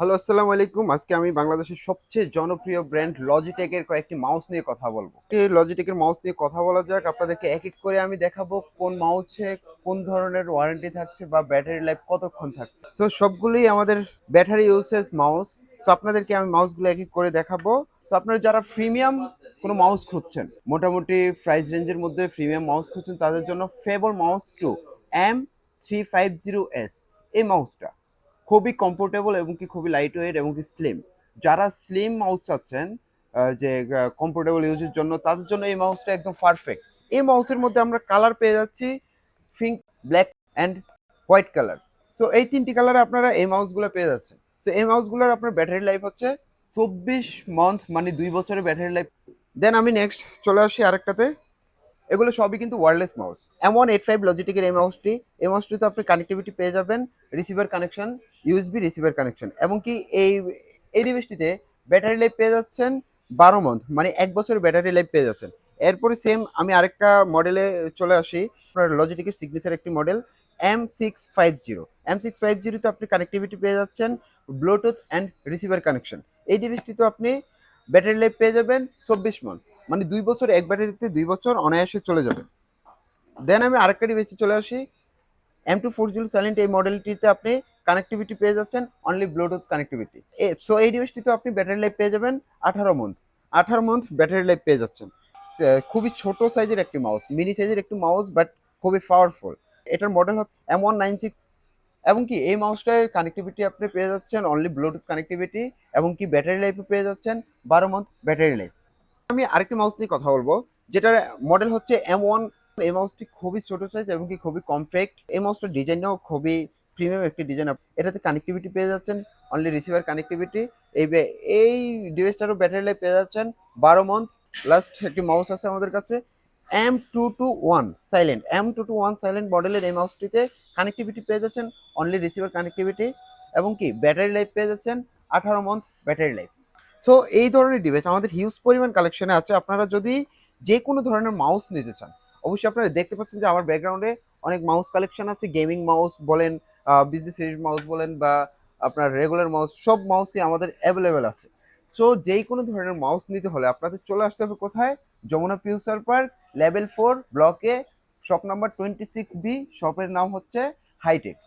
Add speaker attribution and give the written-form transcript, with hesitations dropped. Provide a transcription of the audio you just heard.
Speaker 1: Hello, আসসালামু আলাইকুম। আজকে আমি বাংলাদেশের সবচেয়ে জনপ্রিয় ব্র্যান্ড লজিটেকের কয়েকটি মাউস নিয়ে কথা বলবো। এই লজিটেকের মাউস নিয়ে কথা বলা যাক। আপনাদেরকে এক এক করে আমি দেখাবো কোন মাউসে কোন ধরনের ওয়ারেন্টি থাকছে বা ব্যাটারি লাইফ কতক্ষণ থাকছে। সো সবগুলোই আমাদের ব্যাটারি ইউসেজ মাউস। সো আপনাদেরকে আমি মাউসগুলো এক এক করে দেখাবো। তো আপনারা যারা প্রিমিয়াম কোনো মাউস খুঁজছেন, মোটামুটি প্রাইস রেঞ্জের মধ্যে প্রিমিয়াম মাউস খুঁজছেন, তাদের জন্য ফেবল মাউস 2 M350S এই মাউসটা খুবই কমফোর্টেবল এবং কি খুবই লাইট ওয়েট এবং কি স্লিম। যারা স্লিম মাউস চাচ্ছেন যে কমফোর্টেবল ইউজের জন্য, তাদের জন্য এই মাউসটা একদম পারফেক্ট। এই মাউসের মধ্যে আমরা কালার পেয়ে যাচ্ছি pink, black and white colour. So এই তিনটি কালারে আপনারা এই মাউসগুলো পেয়ে যাচ্ছেন। সো এই মাউসগুলোর আপনার ব্যাটারি লাইফ হচ্ছে 24 মান্থ, মানে 2 বছরের ব্যাটারি লাইফ। দেন আমি নেক্সট চলে আসি আরেকটাতে। এগুলো সবই কিন্তু ওয়্যারলেস মাউস। M185 লজিটেকের এই মাউসটিতে আপনি কানেক্টিভিটি পেয়ে যাবেন, receiver connection, USB receiver connection, এবং কি এই ডিভাইসটিতে ব্যাটারি লাইফ পেয়ে যাচ্ছেন 12 মান্থ, মানে 1 বছরের ব্যাটারি লাইফ পেয়ে যাচ্ছেন। এরপরে সেম আমি আরেকটা মডেলে চলে আসি। আপনার লজিটেকের সিগনেচার একটি মডেল M650। M650 তে আপনি কানেক্টিভিটি পেয়ে যাচ্ছেন, ব্লুটুথ অ্যান্ড রিসিভার কানেকশন। এই ডিভাইসটিতে আপনি ব্যাটারি লাইফ পেয়ে যাবেন 24 মান্থ, মানে 2 বছর, এক ব্যাটারিতে 2 বছর অনায়াসে চলে যাবে। দেন আমি আরেকটা ডিভাইসে চলে আসি। M240 সাইলেন্ট এই মডেলটিতে আপনি কানেক্টিভিটি পেয়ে যাচ্ছেন অনলি ব্লুটুথ কানেক্টিভিটি। সো এই ডিভাইসটিতে আপনি ব্যাটারি লাইফ পেয়ে যাবেন 18 মান্থ। 18 মান্থ ব্যাটারি লাইফ পেয়ে যাচ্ছেন। খুবই ছোট সাইজের একটি মাউস, মিনি সাইজের একটি মাউস, বাট খুবই পাওয়ারফুল। এটার মডেল হচ্ছে M196। এবং কি এই মাউসটায় কানেক্টিভিটি আপনি পেয়ে যাচ্ছেন অনলি ব্লুটুথ কানেক্টিভিটি, এবং কি ব্যাটারি লাইফও পেয়ে যাচ্ছেন 12 মান্থ ব্যাটারি লাইফ। আমি আরেকটি মাউস নিয়ে কথা বলবো, যেটার মডেল হচ্ছে M1। এই মাউসটি খুবই ছোট সাইজ এবং কি খুবই কমপ্যাক্ট। এই মাউসটার ডিজাইনটাও খুবই প্রিমিয়াম একটি ডিজাইন। এটাতে কানেক্টিভিটি পেয়ে যাচ্ছেন অনলি রিসিভার কানেক্টিভিটি। এই ডিভাইসটারও ব্যাটারি লাইফ পেয়ে যাচ্ছেন 12 মান্থ। লাস্ট একটি মাউস আছে আমাদের কাছে, M221 সাইলেন্ট। M221 সাইলেন্ট মডেলের এই মাউসটিতে কানেক্টিভিটি পেয়ে যাচ্ছেন অনলি রিসিভার কানেক্টিভিটি, এবং কি ব্যাটারি লাইফ পেয়ে যাচ্ছেন 18 মান্থ ব্যাটারি লাইফ। সো এই ধরনের ডিভাইস আমাদের হিউজ পরিমাণ কালেকশনে আছে। আপনারা যদি যে কোনো ধরনের মাউস নিতে চান, অবশ্যই আপনারা দেখতে পাচ্ছেন যে আমার ব্যাকগ্রাউন্ডে অনেক মাউস কালেকশন আছে। গেমিং মাউস বলেন, বিজনেস সিরিজ মাউস বলেন, বা আপনার রেগুলার মাউস, সব মাউসই আমাদের অ্যাভেলেবেল আছে। সো যেই কোনো ধরনের মাউস নিতে হলে আপনাদের চলে আসতে হবে কোথায়? যমুনা ফিউচার পার্ক, লেভেল 4, ব্লকে, শপ নাম্বার 26B। শপের নাম হচ্ছে হাইটেক।